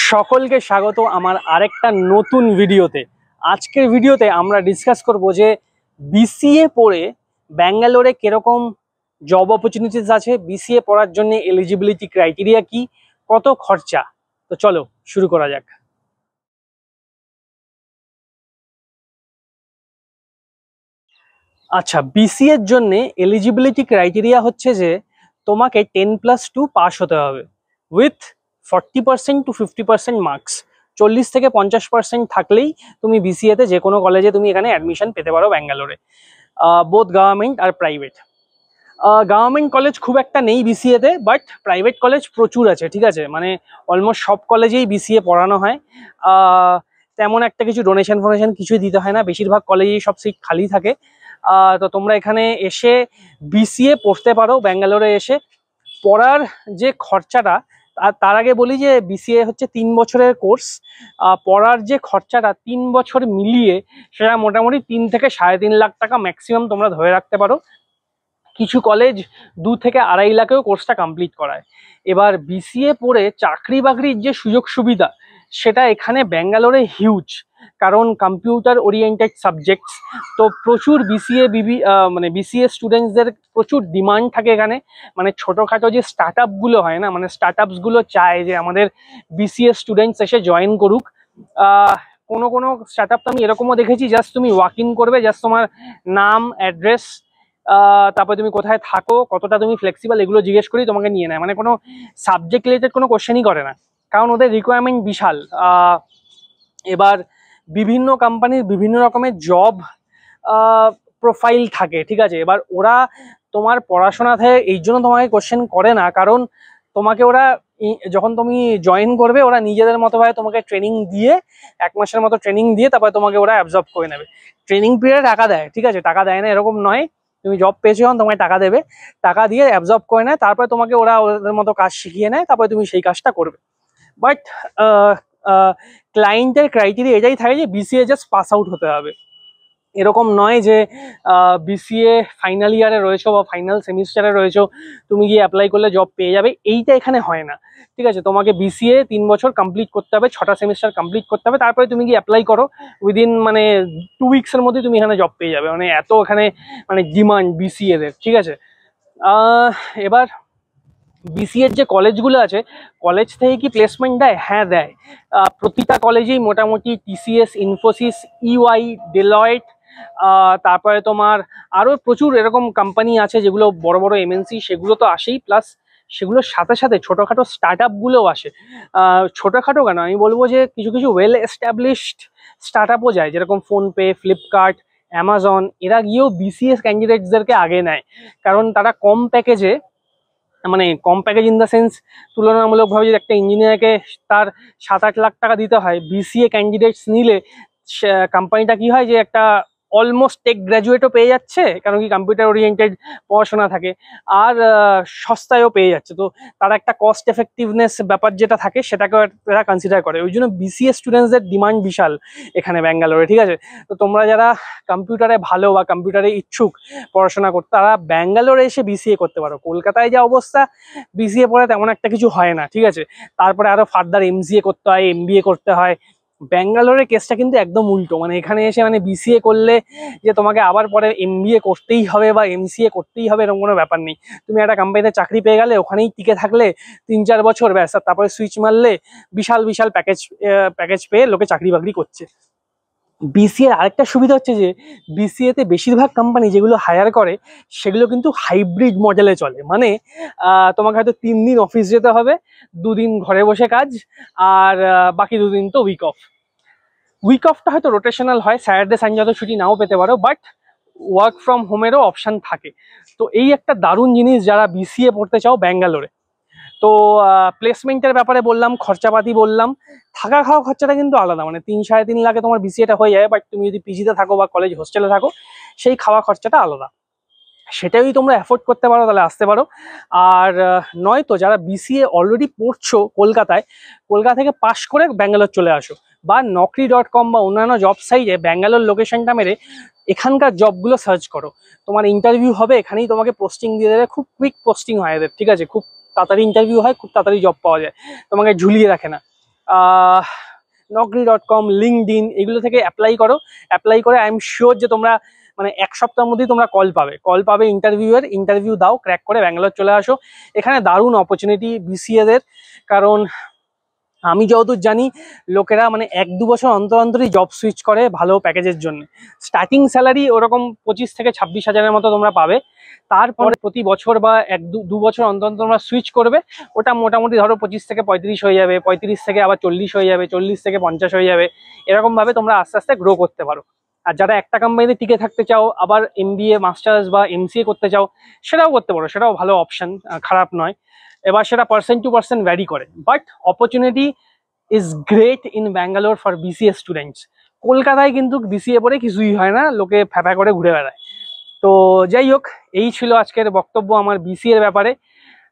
সকলকে স্বাগত আমার আরেকটা নতুন ভিডিওতে। আজকের ভিডিওতে আমরা ডিসকাস করব যে বিসিএ পড়ে ব্যাঙ্গালোরে কিরকম জব অপরচুনিটিস আছে, বিসিএ পড়ার জন্য এলিজিবিলিটি ক্রাইটেরিয়া কি, কত খরচা। তো চলো শুরু করা যাক। আচ্ছা, বিসিএ এর জন্য এলিজিবিলিটি ক্রাইটেরিয়া হচ্ছে যে তোমাকে 10+2 পাস হতে হবে উইথ 40% to 50% মার্কস। 40 থেকে 50% থাকলেই তুমি বিসিএতে যে কোনো কলেজে তুমি এখানে অ্যাডমিশন পেতে পারো ব্যাঙ্গালোরে, বোথ গভর্নমেন্ট আর প্রাইভেট। গভর্নমেন্ট কলেজ খুব একটা নেই বিসিএতে, বাট প্রাইভেট কলেজ প্রচুর আছে, ঠিক আছে। মানে অলমোস্ট সব কলেজেই বিসিএ পড়ানো হয়। তেমন একটা কিছু ডোনেশন ফোনেশন কিছুই দিতে হয় না, বেশিরভাগ কলেজেই সব সিট খালি থাকে। তো তোমরা এখানে এসে বিসিএ পড়তে পারো। ব্যাঙ্গালোরে এসে পড়ার যে খরচাটা, তার আগে বলি যে বিসিএ হচ্ছে 3 বছরের কোর্স। পড়ার যে খরচাটা 3 বছর মিলিয়ে সেটা মোটামুটি 3 থেকে 3.5 লাখ টাকা ম্যাক্সিমাম তোমরা ধরে রাখতে পারো। কিছু কলেজ 2 থেকে 2.5 লাখেও কোর্সটা কমপ্লিট করায়। এবার বিসিএ পড়ে চাকরি বাকরির যে সুযোগ সুবিধা সেটা এখানে ব্যাঙ্গালোরে হিউজ, কারণ কম্পিউটার ওরিয়েন্টেড সাবজেক্টস। তো প্রচুর মানে বিসিএ স্টুডেন্টসদের প্রচুর ডিমান্ড থাকে এখানে। মানে ছোটোখাটো যে স্টার্ট আপগুলো হয় না, মানে স্টার্ট আপসগুলো চায় যে আমাদের বিসিএ স্টুডেন্টস এসে জয়েন করুক। কোনো স্টার্ট আপ তো আমি এরকমও দেখেছি, জাস্ট তুমি ওয়াক ইন করবে, জাস্ট তোমার নাম, অ্যাড্রেস, তারপরে তুমি কোথায় থাকো, কতটা তুমি ফ্লেক্সিবল, এগুলো জিজ্ঞেস করেই তোমাকে নিয়ে নেয়। মানে কোনো সাবজেক্ট রিলেটেড কোনো কোশ্চেনই করে না, কারণ ওদের রিকোয়ারমেন্ট বিশাল। এবার বিভিন্ন কোম্পানির বিভিন্ন রকমের জব প্রোফাইল থাকে, ঠিক আছে। এবার ওরা তোমার পড়াশোনা থেকে এই জন্য তোমাকে কোশ্চেন করে না, কারণ তোমাকে ওরা যখন তুমি জয়েন করবে ওরা নিজেদের মতো ভাবে তোমাকে ট্রেনিং দিয়ে, 1 মাসের মতো ট্রেনিং দিয়ে তারপরে তোমাকে ওরা অ্যাবজর্ব করে নেবে। ট্রেনিং পিরিয়ড টাকা দেয়, ঠিক আছে, টাকা দেয় না এরকম নয়। তুমি জব পেয়েছো যখন তোমাকে টাকা দেবে, টাকা দিয়ে অ্যাবজর্ব করে নেয়, তারপরে তোমাকে ওরা ওদের মতো কাজ শিখিয়ে নেয়, তারপরে তুমি সেই কাজটা করবে। বাট ক্লায়েন্টের ক্রাইটেরিয়া এটাই থাকে যে বিসিএ জাস্ট পাস আউট হতে হবে। এরকম নয় যে বিসিএ ফাইনাল ইয়ারে রয়েছো বা ফাইনাল সেমিস্টারে রয়েছো, তুমি গিয়ে অ্যাপ্লাই করলে জব পেয়ে যাবে, এইটা এখানে হয় না, ঠিক আছে। তোমাকে বিসিএ 3 বছর কমপ্লিট করতে হবে, 6টা সেমিস্টার কমপ্লিট করতে হবে, তারপরে তুমি গিয়ে অ্যাপ্লাই করো। উইদিন মানে 2 উইক্সের মধ্যে তুমি এখানে জব পেয়ে যাবে। মানে এত এখানে মানে ডিমান্ড বিসিএ দের, ঠিক আছে। এবার বিসিএর যে কলেজগুলো আছে, কলেজ থেকে কি প্লেসমেন্ট দেয়? হ্যাঁ দেয়। প্রতিটা কলেজেই মোটামুটি টিসিএস, ইনফোসিস, ইওয়াই, ডেলয়েট, তারপরে তোমার আরও প্রচুর এরকম কোম্পানি আছে যেগুলো বড় বড় এমএনসি, সেগুলো তো আসেই, প্লাস সেগুলোর সাথে সাথে ছোটোখাটো স্টার্ট আপগুলোও আসে। ছোটোখাটো কেন, আমি বলবো যে কিছু কিছু ওয়েল এস্টাবলিশড স্টার্ট আপও যায়, যেরকম ফোনপে, ফ্লিপকার্ট, অ্যামাজন। এরা গিয়েও বিসিএস ক্যান্ডিডেটসদেরকে আগে নেয়, কারণ তারা কম প্যাকেজে, মানে কম প্যাকেজ ইন দ্য সেন্স তুলনামূলকভাবে যদি একটা ইঞ্জিনিয়ারকে তার 7-8 লাখ টাকা দিতে হয়, বিসিএ ক্যান্ডিডেটস নিলে কোম্পানিটা কি হয় যে একটা অলমোস্ট টেক গ্র্যাজুয়েটও পেয়ে যাচ্ছে, কারণ কি কম্পিউটার ওরিয়েন্টেড পড়াশোনা থাকে, আর সস্তায়ও পেয়ে যাচ্ছে। তো তারা একটা কস্ট এফেক্টিভনেস ব্যাপার যেটা থাকে সেটাকে তারা কনসিডার করে। ওই জন্য বিসিএ স্টুডেন্টসদের ডিমান্ড বিশাল এখানে ব্যাঙ্গালোরে, ঠিক আছে। তো তোমরা যারা কম্পিউটারে ভালো বা কম্পিউটারে ইচ্ছুক পড়াশোনা করতে, তারা ব্যাঙ্গালোরে এসে বিসিএ করতে পারো। কলকাতায় যা অবস্থা, বিসিএ পড়ে তেমন একটা কিছু হয় না, ঠিক আছে। তারপরে আরো ফার্দার এমসিএ করতে হয়, এমবিএ করতে হয়। ব্যাঙ্গালোরের কেসটা কিন্তু একদম উল্টো। মানে এখানে এসে মানে বিসিএ করলে যে তোমাকে আবার পরে এমবিএ করতেই হবে বা এমসিএ করতেই হবে এরকম কোনো ব্যাপার নেই। তুমি একটা কোম্পানিতে চাকরি পেয়ে গেলে, ওখানেই টিকে থাকলে 3-4 বছর, ব্যাস, তারপরে সুইচ মারলে বিশাল বিশাল প্যাকেজ পেয়ে লোকে চাকরি বাকরি করছে। বিসিএর আরেকটা সুবিধা হচ্ছে যে বিসিএতে বেশিরভাগ কোম্পানি যেগুলো হায়ার করে সেগুলো কিন্তু হাইব্রিড মডেলে চলে। মানে তোমাকে হয়তো 3 দিন অফিস যেতে হবে, 2 দিন ঘরে বসে কাজ, আর বাকি 2 দিন তো উইক অফটা হয়তো রোটেশনাল হয়, স্যাটারডে সানডে হয়তো ছুটি নাও পেতে পারো, বাট ওয়ার্ক ফ্রম হোমেরও অপশান থাকে। তো এই একটা দারুণ জিনিস যারা বিসিএ পড়তে চাও ব্যাঙ্গালোরে। তো প্লেসমেন্টের ব্যাপারে বললাম, খরচাপাতি বললাম, থাকা খাওয়া খরচাটা কিন্তু আলাদা। মানে 3-3.5 লাখে তোমার বিসিএটা হয়ে যায়, বাট তুমি যদি পিজিতে থাকো বা কলেজ হোস্টেলে থাকো, সেই খাওয়া খরচাটা আলাদা। সেটাই তোমরা অ্যাফোর্ড করতে পারো তাহলে আসতে পারো। আর নয়তো যারা বিসিএ অলরেডি পড়ছো কলকাতায়, কলকাতা থেকে পাশ করে ব্যাঙ্গালোর চলে আসো, বা naukri.com বা অন্যান্য জব সাইটে ব্যাঙ্গালোর লোকেশনটা মেরে এখানকার জবগুলো সার্চ করো। তোমার ইন্টারভিউ হবে, এখানেই তোমাকে পোস্টিং দিয়ে দেবে, খুব কুইক পোস্টিং হয় এদের, ঠিক আছে। খুব তাড়াতাড়ি ইন্টারভিউ হয়, খুব তাড়াতাড়ি জব পাওয়া যায়, তোমাকে ঝুলিয়ে রাখে না। naukri.com, লিঙ্কডইন এগুলো থেকে অ্যাপ্লাই করো। অ্যাপ্লাই করে আই এম শিওর যে তোমরা মানে 1 সপ্তাহের মধ্যেই তোমরা কল পাবে ইন্টারভিউ দাও, ক্র্যাক করে ব্যাঙ্গালোর চলে আসো। এখানে দারুণ অপরচুনিটি বিসিএদের, কারণ আমি যতদূর জানি লোকেরা মানে 1-2 বছর অন্তর অন্তরই জব সুইচ করে ভালো প্যাকেজের জন্য। স্টার্টিং স্যালারি ওরকম 25 থেকে 26 হাজারের মতো তোমরা পাবে। তারপরে প্রতি বছর বা 1-2 বছর অন্তর অন্তর তোমরা সুইচ করবে, ওটা মোটামুটি ধরো 25 থেকে 35 হয়ে যাবে, 35 থেকে আবার 40 হয়ে যাবে, 40 থেকে 50 হয়ে যাবে। এরকম ভাবে তোমরা আস্তে আস্তে গ্রো করতে পারো। আর যারা একটা কোম্পানিতে টিকে থাকতে চাও, আবার এমবিএ মাস্টার্স বা এমসিএ করতে চাও, সেটাও করতে পারো, সেটাও ভালো অপশন, খারাপ নয়। এবার সেটা পার্সেন্ট টু পার্সেন্ট ভ্যারি করে, but opportunity is great in Bangalore for BCA students. কলকাতায় কিন্তু বিসিএ পড়ে কিছুই হয় না, লোকে ফ্যাফা করে ঘুরে বেড়ায়। তো যাই হোক, এই ছিল আজকের বক্তব্য আমার বিসিএ এর ব্যাপারে।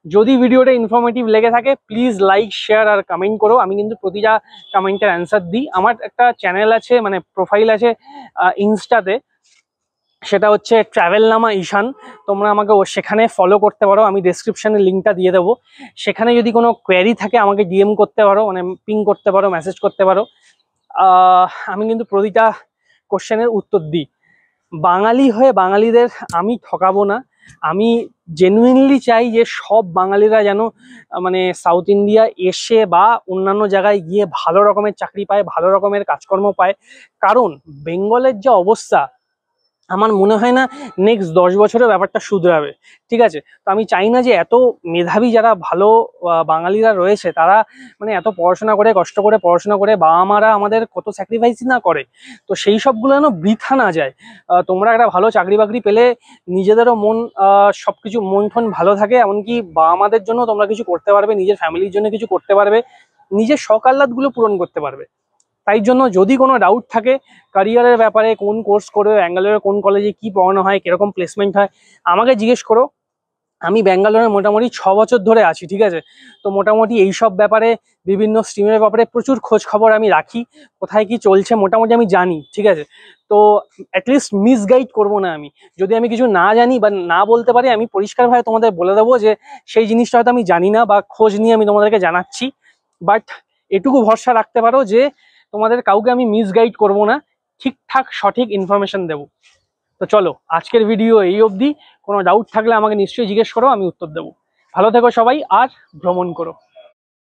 যদি ভিডিওটা ইনফরমেটিভ লেগে থাকে প্লিজ লাইক, শেয়ার আর কমেন্ট করো। আমি কিন্তু প্রতিটা কমেন্টের অ্যান্সার দিই। আমার একটা চ্যানেল আছে, মানে প্রোফাইল আছে ইনস্টাতে, সেটা হচ্ছে ট্রাভেল নামা ঈশান। তোমরা আমাকে সেখানে ফলো করতে পারো, আমি ডেসক্রিপশনে লিঙ্কটা দিয়ে দেবো। সেখানে যদি কোনো কোয়েরি থাকে আমাকে ডিএম করতে পারো, মানে পিং করতে পারো, মেসেজ করতে পারো। আমি কিন্তু প্রতিটা কোশ্চেনের উত্তর দিই। বাঙালি হয়ে বাঙালিদের আমি ঠকাবো না। আমি জেনুইনলি চাই যে সব বাঙালিরা যেন মানে সাউথ ইন্ডিয়া এসে বা অন্যান্য জায়গায় গিয়ে ভালো রকমের চাকরি পায়, ভালো রকমের কাজকর্ম পায়। কারণ বেঙ্গলের যে অবস্থা, আমার মনে হয় না নেক্সট 10 বছরে ব্যাপারটা শুধরাবে। ঠিক আছে, তো আমি চাই না যে এত মেধাবী যারা ভালো বাঙালিরা রয়েছে, তারা মানে এত পড়াশোনা করে, কষ্ট করে পড়াশোনা করে, বাবা মারা আমাদের কত স্যাক্রিফাইসই না করে, তো সেই সবগুলো যেন বৃথা না যায়। তোমরা একটা ভালো চাকরি বাকরি পেলে নিজেদেরও মন সবকিছু মন ঠন ভালো থাকে, এমনকি বাবা মাদের জন্য তোমরা কিছু করতে পারবে, নিজের ফ্যামিলির জন্য কিছু করতে পারবে, নিজের শখ আহ্লাদগুলো পূরণ করতে পারবে। তাই জন্য যদি কোনো ডাউট থাকে ক্যারিয়ারের ব্যাপারে, কোন কোর্স করবে, ব্যাঙ্গালোরে কোন কলেজে কি পড়ানো হয়, কিরকম প্লেসমেন্ট হয়, আমাকে জিজ্ঞেস করো। আমি ব্যাঙ্গালোরে মোটামুটি 6 বছর ধরে আছি। ঠিক আছে, তো মোটামুটি এইসব ব্যাপারে, বিভিন্ন স্ট্রিমের ব্যাপারে প্রচুর খোঁজ খবর আমি রাখি, কোথায় কি চলছে মোটামুটি আমি জানি। ঠিক আছে, তো অ্যাটলিস্ট মিসগাইড করবো না আমি। যদি আমি কিছু না জানি বা না বলতে পারি, আমি পরিষ্কারভাবে তোমাদের বলে দেবো যে সেই জিনিসটা হয়তো আমি জানি না, বা খোঁজ নিয়ে আমি তোমাদেরকে জানাচ্ছি। বাট এটুকু ভরসা রাখতে পারো যে তোমাদের কাউকে আমি মিসগাইড করব না, ঠিকঠাক সঠিক ইনফরমেশন দেব। তো চলো, আজকের ভিডিও এই অবধি। কোনো ডাউট থাকলে আমাকে নিশ্চয়ই জিজ্ঞেস করো, আমি উত্তর দেবো। ভালো থেকো সবাই, আর ভ্রমণ করো।